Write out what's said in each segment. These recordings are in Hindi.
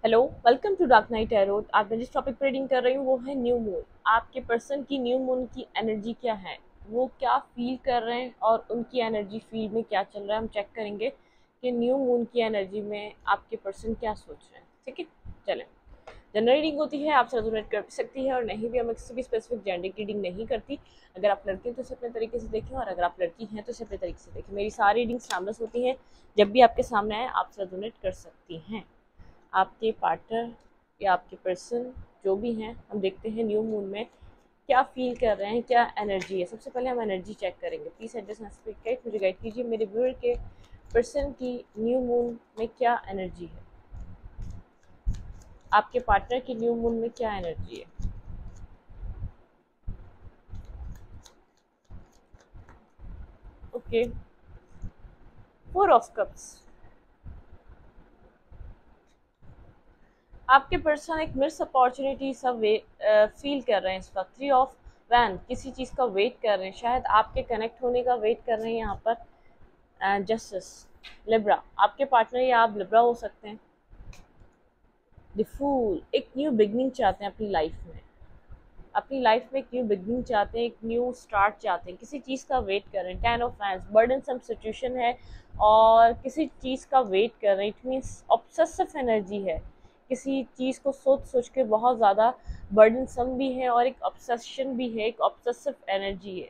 Hello, welcome to Dark Night Tarot. आज मैं जिस टॉपिक पर रीडिंग कर रही हूँ वो है न्यू मून। आपके पर्सन की न्यू मून की एनर्जी क्या है, वो क्या फील कर रहे हैं और उनकी एनर्जी फील्ड में क्या चल रहा है। हम चेक करेंगे कि न्यू मून की एनर्जी में आपके पर्सन क्या सोच रहे हैं। ठीक है, चलें। जनरल रीडिंग होती है, आप रेजोनेट कर भी सकती है और नहीं भी। मैं किसी भी स्पेसिफिक जेंडर की रीडिंग नहीं करती। अगर आप लड़के हैं तो इसे अपने तरीके से देखें और अगर आप लड़की हैं तो इसे अपने तरीके से देखें। मेरी सारी रीडिंग्स टाइमलेस होती हैं। जब भी आपके सामने आए आप रेजोनेट कर सकती हैं। आपके पार्टनर या आपके पर्सन जो भी हैं, हम देखते हैं न्यू मून में क्या फील कर रहे हैं, क्या एनर्जी है। सबसे पहले हम एनर्जी चेक करेंगे। प्लीज़ एड्रेस गाइड मुझे गाइड कीजिए। मेरे व्यूअर के पर्सन की न्यू मून में क्या एनर्जी है, आपके पार्टनर की न्यू मून में क्या एनर्जी है। Okay, 4 of cups. आपके पर्सन एक मिस अपॉर्चुनिटी सा फील कर रहे हैं इस वक्त। 3 ऑफ वैन, किसी चीज़ का वेट कर रहे हैं, शायद आपके कनेक्ट होने का वेट कर रहे हैं यहाँ पर। जस्टिस, लिब्रा, आपके पार्टनर या आप लिब्रा हो सकते हैं। द फूल, एक न्यू बिगनिंग चाहते हैं अपनी लाइफ में। अपनी लाइफ में एक न्यू बिगनिंग चाहते हैं, एक न्यू स्टार्ट चाहते हैं, किसी चीज़ का वेट कर रहे हैं। 10 of wands, burdensome situation है और किसी चीज़ का वेट कर रहे हैं। इट मीन्स ऑब्सेसिव एनर्जी है। किसी चीज़ को सोच सोच के बहुत ज़्यादा बर्डन सम भी है और एक ऑब्सेशन भी है, एक ऑब्सेसिव एनर्जी है।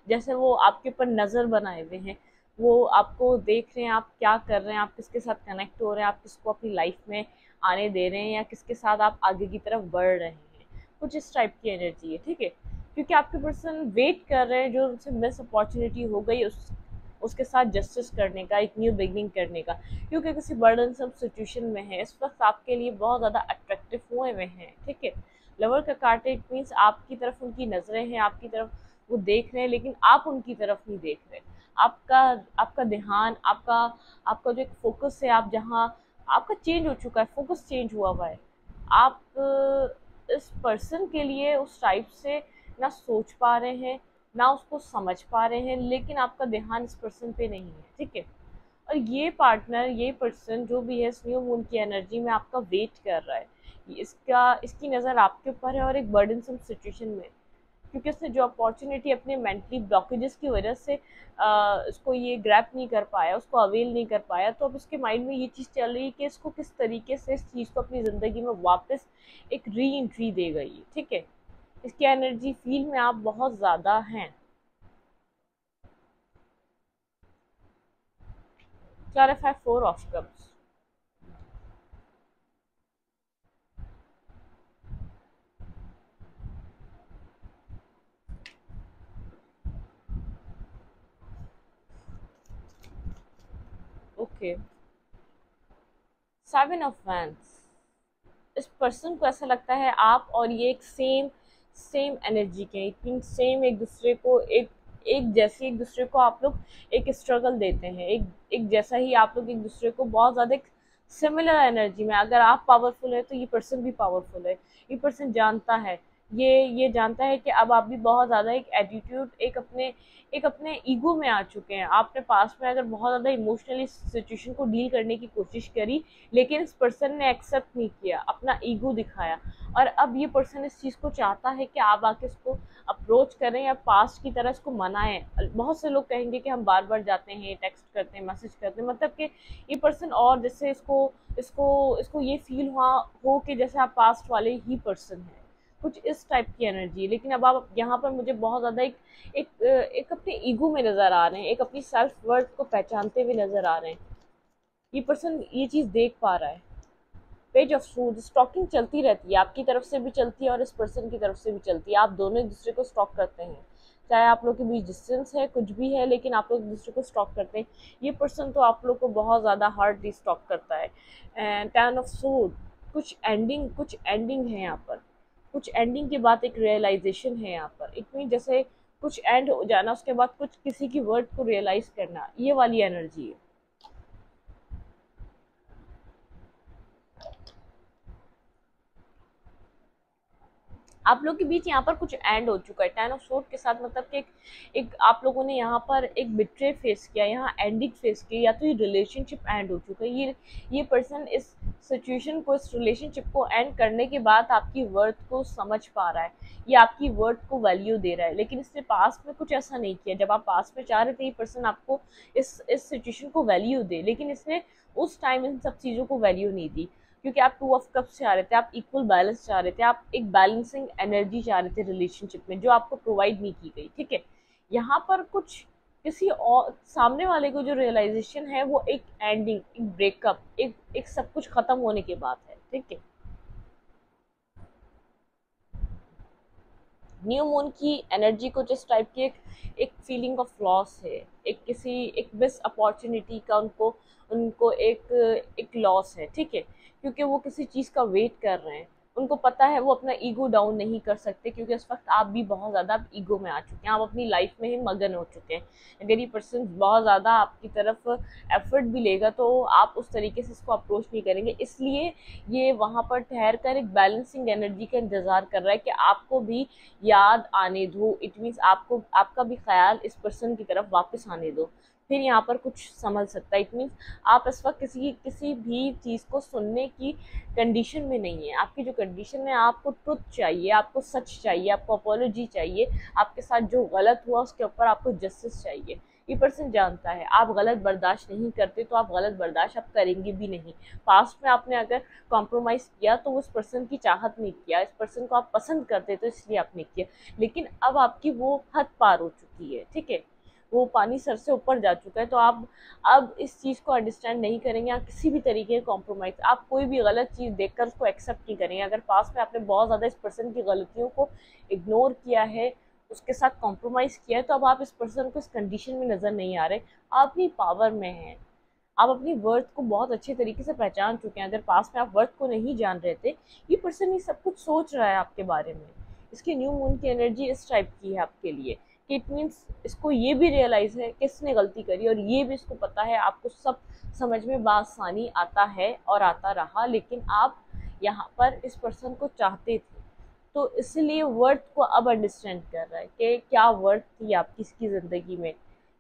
जैसे वो आपके ऊपर नज़र बनाए हुए हैं, वो आपको देख रहे हैं आप क्या कर रहे हैं, आप किसके साथ कनेक्ट हो रहे हैं, आप किसको अपनी लाइफ में आने दे रहे हैं या किसके साथ आप आगे की तरफ बढ़ रहे हैं। कुछ इस टाइप की एनर्जी है। ठीक है, क्योंकि आपके पर्सन वेट कर रहे हैं जो उनसे मिस अपॉर्चुनिटी हो गई उसके साथ जस्टिस करने का, एक न्यू बिगनिंग करने का। क्योंकि किसी बर्डन सब सिचुएशन में है इस वक्त, आपके लिए बहुत ज़्यादा अट्रैक्टिव हुए हुए हैं। ठीक है, लवर का कार्ड, इट मीन्स आपकी तरफ उनकी नज़रें हैं, आपकी तरफ वो देख रहे हैं लेकिन आप उनकी तरफ नहीं देख रहे। आपका आपका ध्यान, आपका आपका जो एक फोकस है, आप जहाँ आपका चेंज हो चुका है, फोकस चेंज हुआ हुआ है। आप इस पर्सन के लिए उस टाइप से ना सोच पा रहे हैं, ना उसको समझ पा रहे हैं, लेकिन आपका ध्यान इस पर्सन पे नहीं है। ठीक है, और ये पार्टनर, ये पर्सन जो भी है इस न्यू मून की एनर्जी में आपका वेट कर रहा है। इसकी नज़र आपके ऊपर है और एक बर्डनसम सिचुएशन में, क्योंकि उसने जो अपॉर्चुनिटी अपने मेंटली ब्लॉकेजेस की वजह से उसको ये ग्रैप नहीं कर पाया, उसको अवेल नहीं कर पाया, तो अब उसके माइंड में ये चीज़ चल रही है कि इसको किस तरीके से इस चीज़ को अपनी ज़िंदगी में वापस एक री एंट्री दे गई। ठीक है, इसकी एनर्जी फील में आप बहुत ज़्यादा हैं। Clarify 4 of cups. Okay, 7 of wands. इस पर्सन को ऐसा लगता है आप और ये एक सेम सेम एनर्जी के, इट मीन सेम, एक दूसरे को एक जैसी, एक दूसरे को आप लोग एक स्ट्रगल देते हैं, एक जैसा ही आप लोग एक दूसरे को बहुत ज़्यादा एक सिमिलर एनर्जी में। अगर आप पावरफुल है तो ये पर्सन भी पावरफुल है। ये पर्सन जानता है, ये जानता है कि अब आप भी बहुत ज़्यादा एक एटीट्यूड, एक अपने ईगो में आ चुके हैं। आपने पास्ट में अगर बहुत ज़्यादा इमोशनली सिचुएशन को डील करने की कोशिश करी, लेकिन इस पर्सन ने एक्सेप्ट नहीं किया, अपना ईगो दिखाया। और अब ये पर्सन इस चीज़ को चाहता है कि आप आके इसको अप्रोच करें या पास्ट की तरह इसको मनाएं। बहुत से लोग कहेंगे कि हम बार बार जाते हैं, टेक्स्ट करते हैं, मैसेज करते हैं, मतलब कि ये पर्सन और जैसे इसको इसको इसको ये फील हुआ हो कि जैसे आप पास्ट वाले ही पर्सन हैं। कुछ इस टाइप की एनर्जी। लेकिन अब आप यहाँ पर मुझे बहुत ज़्यादा एक अपने ईगो में नज़र आ रहे हैं, एक अपनी सेल्फ वर्थ को पहचानते हुए नज़र आ रहे हैं। ये पर्सन ये चीज़ देख पा रहा है। पेज ऑफ सूड, स्टॉकिंग चलती रहती है, आपकी तरफ से भी चलती है और इस पर्सन की तरफ से भी चलती है। आप दोनों एक दूसरे को स्टॉक करते हैं, चाहे आप लोग के बीच डिस्टेंस है, कुछ भी है, लेकिन आप लोग एक दूसरे को स्टॉक करते हैं। ये पर्सन तो आप लोग को बहुत ज़्यादा हार्डली स्टॉक करता है। एंड 10 ऑफ सूड, कुछ एंडिंग है यहाँ पर। कुछ एंडिंग के बाद एक रियलाइजेशन है यहाँ पर। इट मीन जैसे कुछ एंड हो जाना, उसके बाद कुछ किसी की वर्ड को रियलाइज करना, ये वाली एनर्जी है। आप लोग के बीच यहाँ पर कुछ एंड हो चुका है। 10 ऑफ सोर्ड के साथ मतलब कि एक आप लोगों ने यहाँ पर एक बिट्रे फेस किया, यहाँ एंडिंग फेस की, या तो ये रिलेशनशिप एंड हो चुका है। ये पर्सन इस सिचुएशन को, इस रिलेशनशिप को एंड करने के बाद आपकी वर्थ को समझ पा रहा है, ये आपकी वर्थ को वैल्यू दे रहा है। लेकिन इसने पास्ट में कुछ ऐसा नहीं किया। जब आप पास्ट में चाह रहे थे ये पर्सन आपको इस सिचुएशन को वैल्यू दे, लेकिन इसने उस टाइम इन सब चीज़ों को वैल्यू नहीं दी, क्योंकि आप 2 ऑफ कप्स चाह रहे थे, आप इक्वल बैलेंस चाह रहे थे, आप एक बैलेंसिंग एनर्जी चाह रहे थे रिलेशनशिप में, जो आपको प्रोवाइड नहीं की गई। ठीक है, यहाँ पर कुछ किसी और सामने वाले को जो रियलाइजेशन है वो एक एंडिंग, एक ब्रेकअप, एक सब कुछ खत्म होने के बाद है। ठीक है, न्यू मून की एनर्जी कुछ इस टाइप की एक फीलिंग ऑफ लॉस है, एक मिस अपॉर्चुनिटी का उनको उनको एक लॉस है। ठीक है, क्योंकि वो किसी चीज़ का वेट कर रहे हैं, उनको पता है वो अपना ईगो डाउन नहीं कर सकते, क्योंकि इस वक्त आप भी बहुत ज़्यादा ईगो में आ चुके हैं, आप अपनी लाइफ में ही मगन हो चुके हैं। अगर ये पर्सन बहुत ज़्यादा आपकी तरफ एफर्ट भी लेगा तो आप उस तरीके से इसको अप्रोच नहीं करेंगे, इसलिए ये वहाँ पर ठहर कर एक बैलेंसिंग एनर्जी का इंतज़ार कर रहा है कि आपको भी याद आने दो। इट मीन्स आपको आपका भी ख्याल इस पर्सन की तरफ वापस आने दो, फिर यहाँ पर कुछ समझ सकता है। इट मीन्स आप इस वक्त किसी भी चीज़ को सुनने की कंडीशन में नहीं है। आपकी जो कंडीशन है, आपको ट्रुथ चाहिए, आपको सच चाहिए, आपको अपॉलोजी चाहिए, आपके साथ जो गलत हुआ उसके ऊपर आपको जस्टिस चाहिए। ये पर्सन जानता है आप गलत बर्दाश्त नहीं करते, तो आप गलत बर्दाश्त आप करेंगे भी नहीं। पास्ट में आपने अगर कॉम्प्रोमाइज़ किया तो उस पर्सन की चाहत नहीं किया, इस पर्सन को आप पसंद करते तो इसलिए आपने किया, लेकिन अब आपकी वो हद पार हो चुकी है। ठीक है, वो पानी सर से ऊपर जा चुका है, तो आप अब इस चीज़ को अंडरस्टैंड नहीं करेंगे, आप किसी भी तरीके के कॉम्प्रोमाइज़, आप कोई भी गलत चीज़ देखकर उसको एक्सेप्ट नहीं करेंगे। अगर पास में आपने बहुत ज़्यादा इस पर्सन की गलतियों को इग्नोर किया है, उसके साथ कॉम्प्रोमाइज़ किया है, तो अब आप इस पर्सन को इस कंडीशन में नज़र नहीं आ रहे, आप अपनी पावर में हैं, आप अपनी वर्थ को बहुत अच्छे तरीके से पहचान चुके हैं। अगर पास में आप वर्थ को नहीं जान रहे थे, ये पर्सन ये सब कुछ सोच रहा है आपके बारे में। इसकी न्यू मून की एनर्जी इस टाइप की है आपके लिए कि इट मीन्स इसको ये भी रियलाइज़ है कि इसने गलती करी, और ये भी इसको पता है आपको सब समझ में बासानी आता है और आता रहा, लेकिन आप यहाँ पर इस पर्सन को चाहते थे, तो इसलिए वर्थ को अब अंडरस्टैंड कर रहा है कि क्या वर्थ थी आपकी इसकी ज़िंदगी में,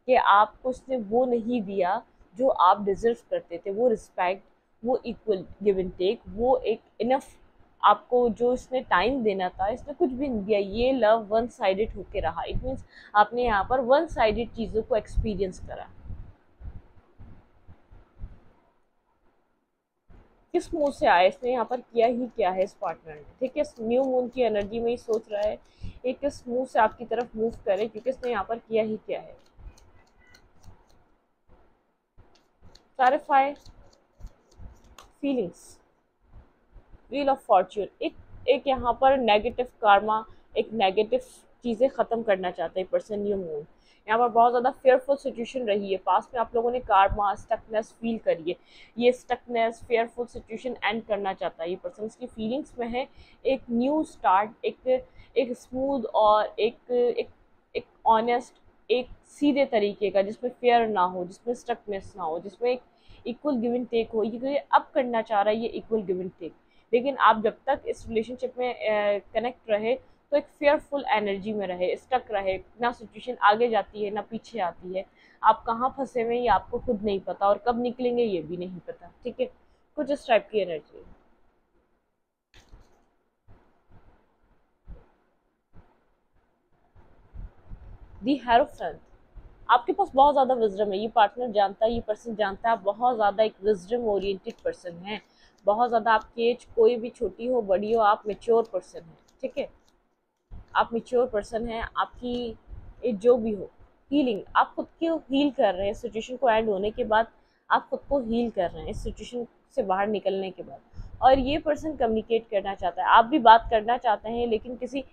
कि आपको उसने वो नहीं दिया जो आप डिज़र्व करते थे, वो रिस्पेक्ट, वो इक्वल गिव एंड टेक, वो एक इनफ आपको जो इसने टाइम देना था, इसने कुछ भी नहीं दिया। ये लव वन साइडेड होके रहा। इट मीन्स आपने यहाँ पर वन साइडेड चीज़ों को एक्सपीरियंस करा। किस मुंह से आया, इसने यहाँ पर किया ही क्या है इस पार्टनर ने। ठीक है, न्यू मून की एनर्जी में ही सोच रहा है ये किस मुंह से आपकी तरफ मूव करे, क्योंकि इसने यहाँ पर किया ही क्या है। Clarify feelings, wheel of Fortune, एक यहाँ पर नेगेटिव कार्मा, एक नेगेटिव चीज़ें ख़त्म करना चाहता है पर्सन न्यू मून। यहाँ पर बहुत ज़्यादा फेयरफुल सिचुएशन रही है, पास्ट में आप लोगों ने कार्मा स्टकनेस फील करी है, ये स्टकनेस फेयरफुल सिचुएशन एंड करना चाहता है ये पर्सन। इसकी फीलिंग्स में है एक न्यू स्टार्ट, एक स्मूथ और एक ऑनेस्ट, एक सीधे तरीके का, जिसमें फेयर ना हो, जिसमें स्टकनेस ना हो, जिसमें एक इक्वल गिव एंड टेक हो। ये अब करना चाह रहा है ये इक्वल गिव एंड टेक, लेकिन आप जब तक इस रिलेशनशिप में कनेक्ट रहे तो एक फेयरफुल एनर्जी में रहे, स्टक रहे, ना सिचुएशन आगे जाती है ना पीछे आती है, आप कहाँ फंसे हुए ये आपको खुद नहीं पता, और कब निकलेंगे ये भी नहीं पता। ठीक है, कुछ इस टाइप की एनर्जी। दी हेरोफेंट, आपके पास बहुत ज़्यादा विजडम है, ये पार्टनर जानता है, ये पर्सन जानता है आप बहुत ज़्यादा एक विजडम ओरिएंटेड पर्सन हैं, बहुत ज़्यादा आपकी एज कोई भी छोटी हो बड़ी हो, आप मेच्योर पर्सन हैं। ठीक है, आप मेच्योर पर्सन हैं, आपकी एज जो भी हो, हीलिंग, आप खुद को हील कर रहे हैं सिचुएशन को एंड होने के बाद, आप खुद को हील कर रहे हैं इस सिचुएशन से बाहर निकलने के बाद। और ये पर्सन कम्युनिकेट करना चाहता है, आप भी बात करना चाहते हैं, लेकिन किसी,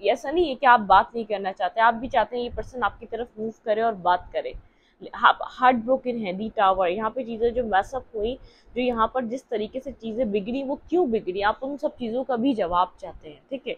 ऐसा नहीं है कि आप बात नहीं करना चाहते, आप भी चाहते हैं ये पर्सन आपकी तरफ मूव करे और बात करे। आप हार्ट ब्रोकन है, दी टावर, यहाँ पे चीज़ें जो मैसअप हुई, जो यहाँ पर जिस तरीके से चीज़ें बिगड़ी, वो क्यों बिगड़ी, आप उन सब चीज़ों का भी जवाब चाहते हैं। ठीक है,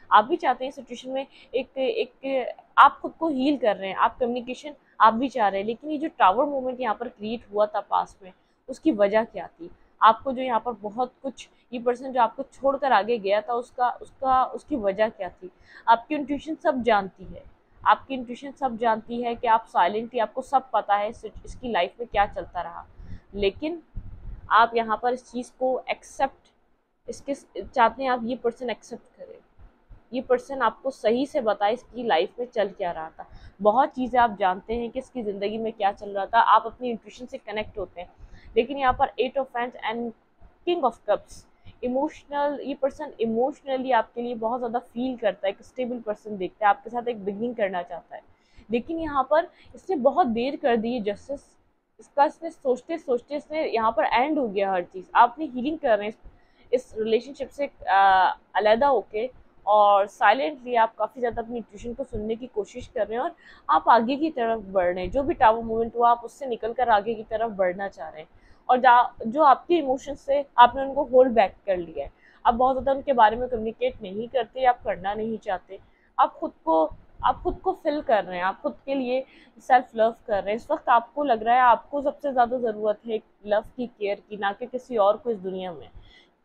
आप भी चाहते हैं सिचुएशन में एक आप खुद को हील कर रहे हैं, आप कम्युनिकेशन आप भी चाह रहे हैं, लेकिन ये जो टावर मोमेंट यहाँ पर क्रिएट हुआ था पास्ट में, उसकी वजह क्या थी, आपको जो यहाँ पर बहुत कुछ, ये पर्सन जो आपको छोड़कर आगे गया था, उसकी वजह क्या थी। आपकी इंट्यूशन सब जानती है, आपकी इंट्यूशन सब जानती है कि आप साइलेंटली, आपको सब पता है इसकी लाइफ में क्या चलता रहा, लेकिन आप यहाँ पर इस चीज़ को एक्सेप्ट, इसके चाहते हैं आप ये पर्सन एक्सेप्ट करे, ये पर्सन आपको सही से बताए इसकी लाइफ में चल क्या रहा था। बहुत चीज़ें आप जानते हैं कि इसकी ज़िंदगी में क्या चल रहा था, आप अपनी इंट्यूशन से कनेक्ट होते हैं, लेकिन यहाँ पर 8 of wands and king of cups, emotional, ये पर्सन इमोशनली आपके लिए बहुत ज़्यादा फील करता है, एक स्टेबल पर्सन देखता है, आपके साथ एक बिगनिंग करना चाहता है, लेकिन यहाँ पर इसने बहुत देर कर दी है जस्टिस, इसका इसने सोचते सोचते इसने यहाँ पर एंड हो गया हर चीज़। आप अपनी हीलिंग कर रहे हैं इस रिलेशनशिप से अलहदा होके, और साइलेंटली आप काफ़ी ज़्यादा अपनी इंट्यूशन को सुनने की कोशिश कर रहे हैं, और आप आगे की तरफ बढ़ रहे हैं, जो भी टावर मूवमेंट हुआ आप उससे निकल कर आगे की तरफ बढ़ना चाह रहे हैं, और जो आपके इमोशंस से आपने उनको होल्ड बैक कर लिया है, आप बहुत ज़्यादा उनके बारे में कम्युनिकेट नहीं करते, आप करना नहीं चाहते, आप खुद को फिल कर रहे हैं, आप खुद के लिए सेल्फ लव कर रहे हैं। इस वक्त आपको लग रहा है आपको सबसे ज़्यादा ज़रूरत है लव की, केयर की, ना कि किसी और को इस दुनिया में।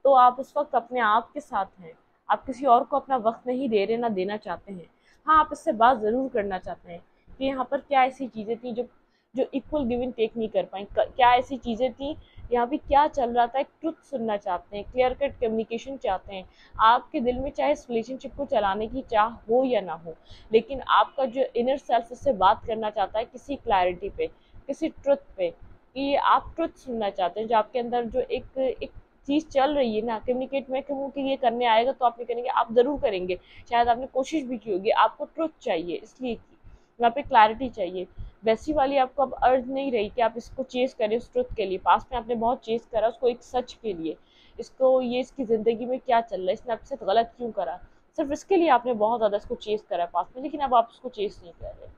तो आप उस वक्त अपने आप के साथ हैं, आप किसी और को अपना वक्त नहीं दे रहे, ना देना चाहते हैं। हाँ, आप इससे बात ज़रूर करना चाहते हैं कि यहाँ पर क्या ऐसी चीज़ें थी जो जो इक्वल गिव एंड टेक नहीं कर पाई, क्या ऐसी चीज़ें थी, यहाँ पे क्या चल रहा था, एक ट्रुथ सुनना चाहते हैं, क्लियर कट कम्युनिकेशन चाहते हैं। आपके दिल में चाहे इस रिलेशनशिप को चलाने की चाह हो या ना हो, लेकिन आपका जो इनर सेल्फ उससे बात करना चाहता है किसी क्लैरिटी पे, किसी ट्रुथ पे, कि आप ट्रुथ सुनना चाहते हैं, जो आपके अंदर जो एक चीज़ चल रही है ना, कम्युनिकेट में कहूँ कि ये करने आएगा तो आप नहीं करेंगे, आप ज़रूर करेंगे, शायद आपने कोशिश भी की होगी, आपको ट्रुथ चाहिए, इसलिए की यहाँ पे क्लैरिटी चाहिए। वैसी वाली आपको अब अर्ज नहीं रही कि आप इसको चेस करें उस ट्रुथ के लिए, पास्ट में आपने बहुत चेस करा उसको एक सच के लिए, इसको ये इसकी ज़िंदगी में क्या चल रहा है, इसने आपके साथ गलत क्यों करा, सिर्फ इसके लिए आपने बहुत ज़्यादा इसको चेस करा है पास्ट में, लेकिन अब आप उसको चेस नहीं कर रहे,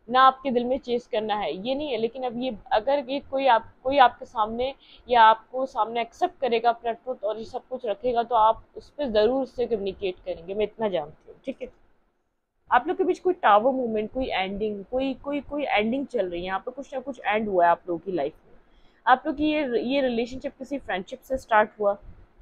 ना आपके दिल में चेस करना है ये नहीं है। लेकिन अब ये, अगर ये कोई आपके सामने, या आपको सामने एक्सेप्ट करेगा अपना ट्रुथ और ये सब कुछ रखेगा, तो आप उस पर ज़रूर उससे कम्युनिकेट करेंगे, मैं इतना जानती हूँ, ठीक है। आप लोग के बीच कोई टावर मूवमेंट, कोई एंडिंग, कोई एंडिंग चल रही है, यहाँ पर कुछ ना कुछ एंड हुआ है आप लोगों की लाइफ में। आप लोग की ये रिलेशनशिप किसी फ्रेंडशिप से स्टार्ट हुआ,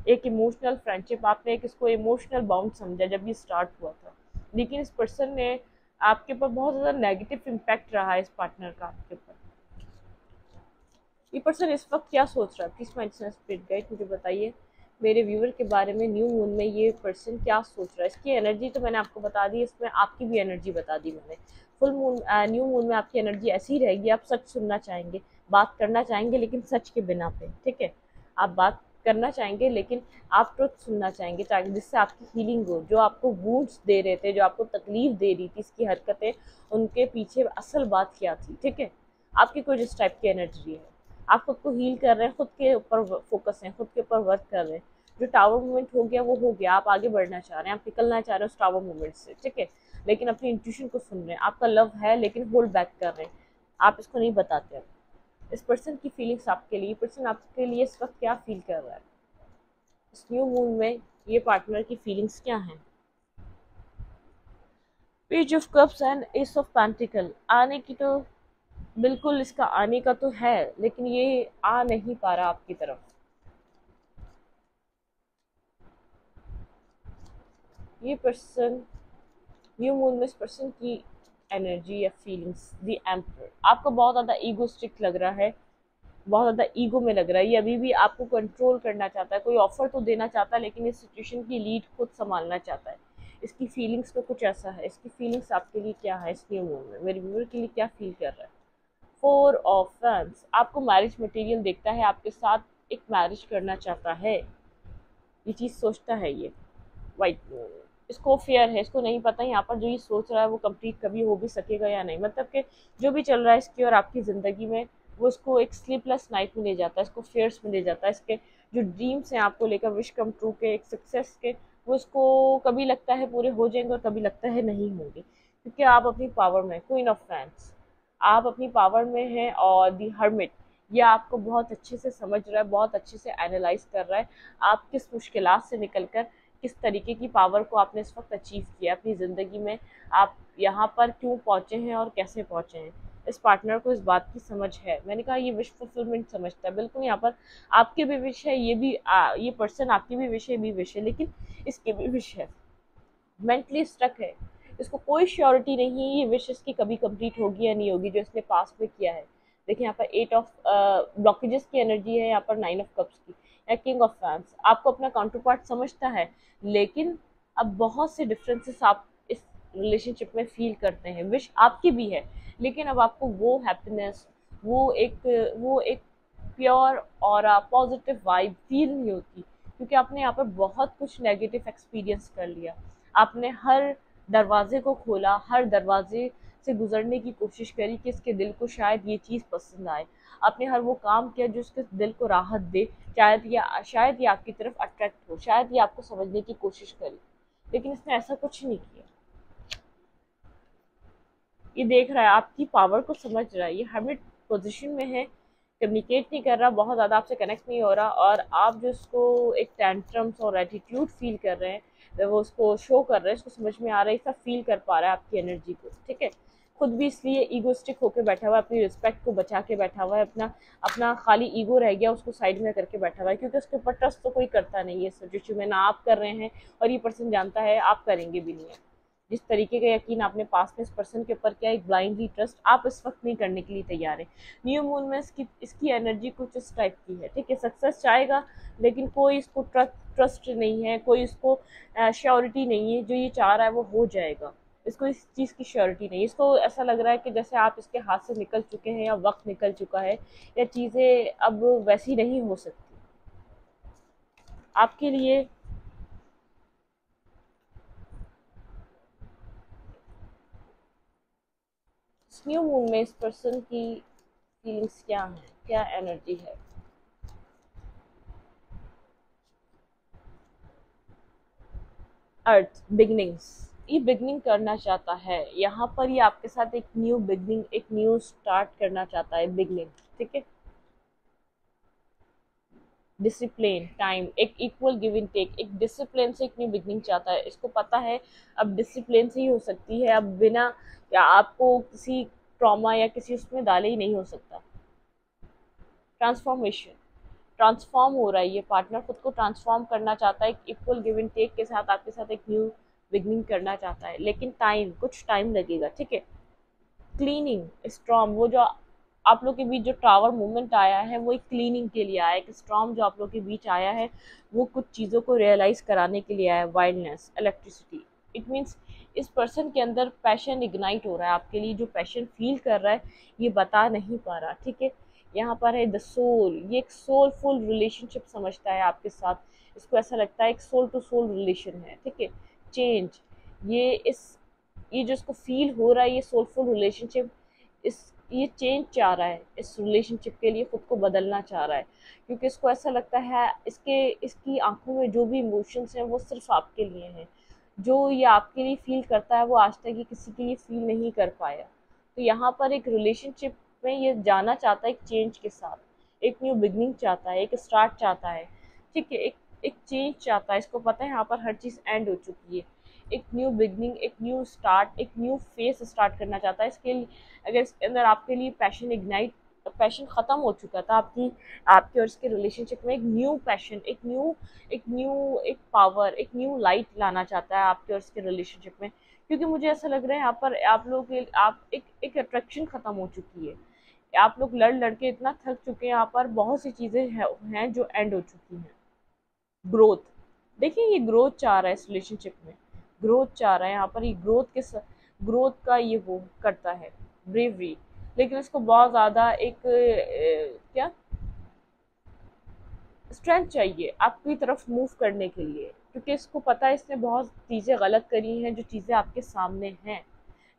एक इमोशनल फ्रेंडशिप, आपने एक इसको इमोशनल बाउंड समझा जब ये स्टार्ट हुआ था, लेकिन इस पर्सन ने आपके ऊपर बहुत ज़्यादा नेगेटिव इम्पैक्ट रहा है इस पार्टनर का आपके ऊपर। ये पर्सन इस वक्त क्या सोच रहा है, प्लीज़ माय स्पिरिट गाइड मुझे बताइए मेरे व्यूअर के बारे में, न्यू मून में ये पर्सन क्या सोच रहा है। इसकी एनर्जी तो मैंने आपको बता दी, इसमें आपकी भी एनर्जी बता दी मैंने। फुल मून, न्यू मून में आपकी एनर्जी ऐसी ही रहेगी, आप सच सुनना चाहेंगे, बात करना चाहेंगे, लेकिन सच के बिना पे, ठीक है। आप बात करना चाहेंगे लेकिन आप ट्रुथ सुनना चाहेंगे, ताकि जिससे आपकी हीलिंग हो। जो आपको वुंड्स दे रहे थे, जो आपको तकलीफ दे रही थी इसकी हरकतें, उनके पीछे असल बात क्या थी, ठीक है। आपकी कुछ इस टाइप की एनर्जी है, आप खुद को हील कर रहे हैं, खुद के ऊपर फोकस हैं, खुद के ऊपर वर्क कर रहे हैं। जो टावर मूवमेंट हो गया वो हो गया, आप आगे बढ़ना चाह रहे हैं, आप निकलना चाह रहे हो उस टावर मूवमेंट से, ठीक है, लेकिन अपनी इंट्यूशन को सुन रहे हैं। आपका लव है लेकिन होल्ड बैक कर रहे हैं, आप इसको नहीं बताते हैं। इस पर्सन की फीलिंग्स आपके लिए, पर्सन आपके लिए इस वक्त क्या फील कर रहा है, इस न्यू मून में ये पार्टनर की फीलिंग्स क्या हैं। Page of cups and S of pentacle, आने की तो बिल्कुल इसका आने का तो है, लेकिन ये आ नहीं पा रहा आपकी तरफ। ये पर्सन न्यू मून में इस पर्सन की एनर्जी या फीलिंग्स, द एम्परर, आपको बहुत ज़्यादा ईगोस्टिक लग रहा है, बहुत ज़्यादा ईगो में लग रहा है। ये अभी भी आपको कंट्रोल करना चाहता है, कोई ऑफर तो देना चाहता है, लेकिन इस सिचुएशन की लीड खुद संभालना चाहता है। इसकी फीलिंग्स में कुछ ऐसा है, इसकी फीलिंग्स आपके लिए क्या है, इस न्यू मून में मेरे व्यूअर के लिए क्या फील कर रहा है। 4 ऑफ वैंड्स, आपको मैरिज मटेरियल देखता है, आपके साथ एक मैरिज करना चाहता है, ये चीज़ सोचता है ये वाइट। इसको फेयर है, इसको नहीं पता यहाँ पर जो ये सोच रहा है वो कंप्लीट कभी हो भी सकेगा या नहीं, मतलब कि जो भी चल रहा है इसकी और आपकी ज़िंदगी में, वो इसको एक स्लीपलेस नाइट में ले जाता है, इसको फेयर्स में ले जाता है। इसके जो ड्रीम्स हैं आपको लेकर, विश कम ट्रू के, एक सक्सेस के, वो इसको कभी लगता है पूरे हो जाएंगे और कभी लगता है नहीं होंगे, क्योंकि आप अपनी पावर में, क्वीन ऑफ फैंस, आप अपनी पावर में हैं। और दी हर्मिट, ये आपको बहुत अच्छे से समझ रहा है, बहुत अच्छे से एनालाइज कर रहा है, आप किस मुश्किलात से निकलकर किस तरीके की पावर को आपने इस वक्त अचीव किया अपनी ज़िंदगी में, आप यहाँ पर क्यों पहुँचे हैं और कैसे पहुँचे हैं। इस पार्टनर को इस बात की समझ है। मैंने कहा ये विश फुलफिलमेंट समझता है, बिल्कुल यहाँ पर आपके भी विश है, ये भी ये पर्सन आपकी भी विश है, भी विश है, लेकिन इसकी भी विश है, मेंटली स्ट्रक है, इसको कोई श्योरिटी नहीं है ये विश इसकी कभी कंप्लीट होगी या नहीं होगी जो इसने पास्ट में किया है। देखिए यहाँ पर 8 ऑफ ब्लॉकेजेस की एनर्जी है, यहाँ पर 9 ऑफ कप्स की, या किंग ऑफ फैंस। आपको अपना काउंटर पार्ट समझता है, लेकिन अब बहुत से डिफरेंसेस आप इस रिलेशनशिप में फील करते हैं। विश आपकी भी है, लेकिन अब आपको वो हैप्पीनेस, वो एक प्योर और पॉजिटिव वाइब फील नहीं होती, क्योंकि आपने यहाँ पर बहुत कुछ नेगेटिव एक्सपीरियंस कर लिया। आपने हर दरवाजे को खोला, हर दरवाजे से गुजरने की कोशिश करी कि इसके दिल को शायद ये चीज़ पसंद आए। आपने हर वो काम किया जो उसके दिल को राहत दे, शायद ये आपकी तरफ अट्रैक्ट हो, शायद ये आपको समझने की कोशिश करी, लेकिन इसने ऐसा कुछ नहीं किया। ये देख रहा है, आपकी पावर को समझ रहा है, ये हमें पोजीशन में है, कम्युनिकेट नहीं कर रहा, बहुत ज़्यादा आपसे कनेक्ट नहीं हो रहा, और आप जो इसको एक टेंट्रम्स और एटीट्यूड फील कर रहे हैं, वो उसको शो कर रहे हैं, इसको समझ में आ रहा है, सब फील कर पा रहा है आपकी एनर्जी को, ठीक है। खुद भी इसलिए ईगोस्टिक होकर बैठा हुआ है, अपनी रिस्पेक्ट को बचा के बैठा हुआ है, अपना अपना खाली ईगो रह गया, उसको साइड में करके बैठा हुआ है, क्योंकि उसके ऊपर ट्रस्ट तो कोई करता नहीं है सिचुएशन में, ना आप कर रहे हैं और ये पर्सन जानता है आप करेंगे भी नहीं है। जिस तरीके का यकीन आपने पास में इस पर्सन के ऊपर किया, एक ब्लाइंडली ट्रस्ट आप इस वक्त नहीं करने के लिए तैयार है। न्यू मून में इसकी एनर्जी कुछ इस टाइप की है, ठीक है। सक्सेस चाहेगा, लेकिन कोई इसको ट्रस्ट नहीं है, कोई इसको श्योरिटी नहीं है, जो ये चाह रहा है वो हो जाएगा, इसको इस चीज़ की श्योरिटी नहीं। इसको ऐसा लग रहा है कि जैसे आप इसके हाथ से निकल चुके हैं, या वक्त निकल चुका है, या चीज़ें अब वैसी नहीं हो सकती आपके लिए। न्यू मून में इस पर्सन की फीलिंग्स क्या है, क्या एनर्जी है? अर्थ, बिगनिंग्स, ये बिगनिंग करना चाहता है यहाँ पर, ये आपके साथ एक न्यू बिगनिंग, एक न्यू स्टार्ट करना चाहता है, बिगनिंग, ठीक है। डिसिप्लिन, टाइम, एक इक्वल गिव एंड टेक, एक डिसिप्लिन से एक न्यू बिगनिंग चाहता है। इसको पता है अब डिसिप्लिन से ही हो सकती है, अब बिना या आपको किसी ट्रॉमा या किसी उसमें डाले ही नहीं हो सकता। ट्रांसफॉर्मेशन, ट्रांसफॉर्म हो रहा है, ये पार्टनर खुद को ट्रांसफॉर्म करना चाहता है, एक इक्वल गिव एंड टेक के साथ आपके साथ एक न्यू बिगनिंग करना चाहता है, लेकिन कुछ टाइम लगेगा, ठीक है। क्लीनिंग, स्ट्रॉम, वो जो आप लोग के बीच जो टावर मूवमेंट आया है, वो एक क्लीनिंग के लिए आया है। एक स्ट्रॉम जो आप लोग के बीच आया है, वो कुछ चीज़ों को रियलाइज कराने के लिए आया है। वाइल्डनेस, इलेक्ट्रिसिटी, इट मीन्स इस पर्सन के अंदर पैशन इग्नाइट हो रहा है आपके लिए, जो पैशन फील कर रहा है ये बता नहीं पा रहा, ठीक है। यहाँ पर है द सोल, ये एक सोलफुल रिलेशनशिप समझता है आपके साथ, इसको ऐसा लगता है एक सोल टू सोल रिलेशन है, ठीक है। चेंज, ये इस ये जो इसको फील हो रहा है, ये सोलफुल रिलेशनशिप, इस ये चेंज चाह रहा है, इस रिलेशनशिप के लिए खुद को बदलना चाह रहा है, क्योंकि इसको ऐसा लगता है इसकी आंखों में जो भी इमोशंस हैं वो सिर्फ आपके लिए हैं, जो ये आपके लिए फील करता है वो आज तक ये किसी के लिए फील नहीं कर पाया। तो यहाँ पर एक रिलेशनशिप में ये जाना चाहता है एक चेंज के साथ, एक न्यू बिगनिंग चाहता है, एक स्टार्ट चाहता है, ठीक है। एक चेंज चाहता है, इसको पता है यहाँ पर हर चीज़ एंड हो चुकी है, एक न्यू बिगनिंग, एक न्यू स्टार्ट, एक न्यू फेस स्टार्ट करना चाहता है। इसके लिए अगर इसके अंदर आपके लिए पैशन ख़त्म हो चुका था, आपके और इसके रिलेशनशिप में एक न्यू पैशन, एक पावर, एक न्यू लाइट लाना चाहता है आपके और इसके रिलेशनशिप में, क्योंकि मुझे ऐसा लग रहा है यहाँ पर आप लोग के आप एक अट्रैक्शन ख़त्म हो चुकी है, आप लोग लड़ के इतना थक चुके हैं, यहाँ पर बहुत सी चीज़ें हैं जो एंड हो चुकी हैं। ग्रोथ, देखिए ये ग्रोथ चाह रहा है इस रिलेशनशिप में, ग्रोथ चाह रहा है यहाँ पर, ये ग्रोथ का ये वो करता है, ब्रेवरी, लेकिन इसको बहुत ज़्यादा एक क्या स्ट्रेंथ चाहिए आपकी तरफ मूव करने के लिए, क्योंकि इसको पता है इसने बहुत चीज़ें गलत करी हैं, जो चीज़ें आपके सामने हैं,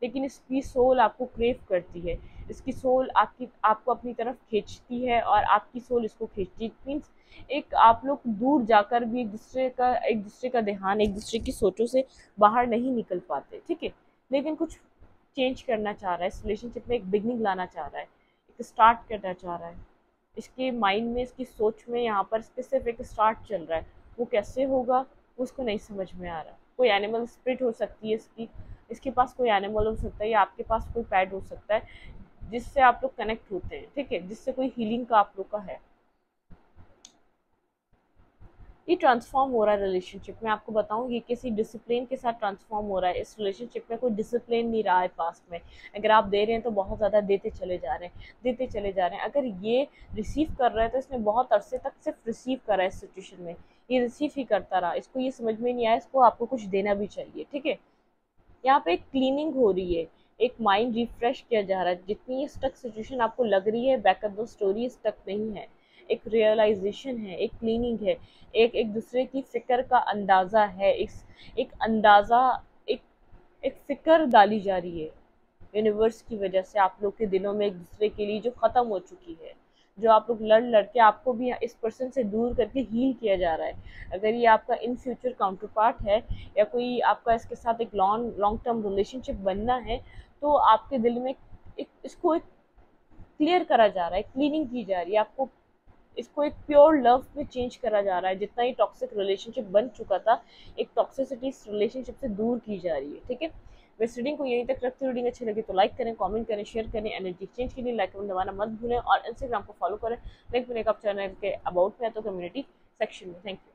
लेकिन इसकी सोल आपको क्रेव करती है, इसकी सोल आपको अपनी तरफ खींचती है, और आपकी सोल इसको खींचती है। मीन्स एक आप लोग दूर जाकर भी एक दूसरे का ध्यान, एक दूसरे की सोचों से बाहर नहीं निकल पाते, ठीक है। लेकिन कुछ चेंज करना चाह रहा है, इस रिलेशनशिप में एक बिगनिंग लाना चाह रहा है, एक स्टार्ट करना चाह रहा है। इसके माइंड में, इसकी सोच में यहाँ पर सिर्फ एक स्टार्ट चल रहा है, वो कैसे होगा उसको नहीं समझ में आ रहा। कोई एनिमल स्पिरिट हो सकती है इसके पास कोई एनिमल हो सकता है, या आपके पास कोई पैट हो सकता है, जिससे आप लोग कनेक्ट होते हैं, ठीक है, जिससे कोई हीलिंग का आप लोग का है। ये ट्रांसफॉर्म हो रहा है रिलेशनशिप में, आपको बताऊं ये किसी डिसिप्लिन के साथ ट्रांसफॉर्म हो रहा है। इस रिलेशनशिप में कोई डिसिप्लिन नहीं रहा है पास्ट में। अगर आप दे रहे हैं तो बहुत ज़्यादा देते चले जा रहे हैं, देते चले जा रहे हैं। अगर ये रिसीव कर रहा है तो इसने बहुत अरसे तक सिर्फ रिसीव करा है इस सिचुएशन में, ये रिसीव ही करता रहा, इसको ये समझ में नहीं आया इसको आपको कुछ देना भी चाहिए, ठीक है। यहाँ पे एक क्लीनिंग हो रही है, एक माइंड रिफ्रेश किया जा रहा है। जितनी ये स्टक सिचुएशन आपको लग रही है, बैकअप दो स्टोरी स्टक नहीं है, एक रियलाइजेशन है, एक क्लीनिंग है, एक एक दूसरे की फिक्र का अंदाजा है, एक अंदाजा, एक एक फिक्र डाली जा रही है यूनिवर्स की वजह से आप लोग के दिलों में एक दूसरे के लिए, जो ख़त्म हो चुकी है, जो आप लोग लड़ लड़ के आपको भी इस पर्सन से दूर करके हील किया जा रहा है। अगर ये आपका इन फ्यूचर काउंटर पार्ट है या कोई आपका इसके साथ एक लॉन्ग टर्म रिलेशनशिप बनना है, तो आपके दिल में इसको एक क्लियर करा जा रहा है, क्लीनिंग की जा रही है, आपको इसको एक प्योर लव में चेंज करा जा रहा है। जितना ही टॉक्सिक रिलेशनशिप बन चुका था, एक टॉक्सिसिटी इस रिलेशनशिप से दूर की जा रही है, ठीक है। इस रीडिंग को यहीं तक रखते, रीडिंग अच्छी लगी तो लाइक करें, कमेंट करें, शेयर करें। एनर्जी एक्सचेंज के लिए लाइक कमेंट दबाना मत भूलें और इंस्टाग्राम को फॉलो करें। लिंक मेरे चैनल के अबाउट में है तो कम्युनिटी सेक्शन में। Thank you.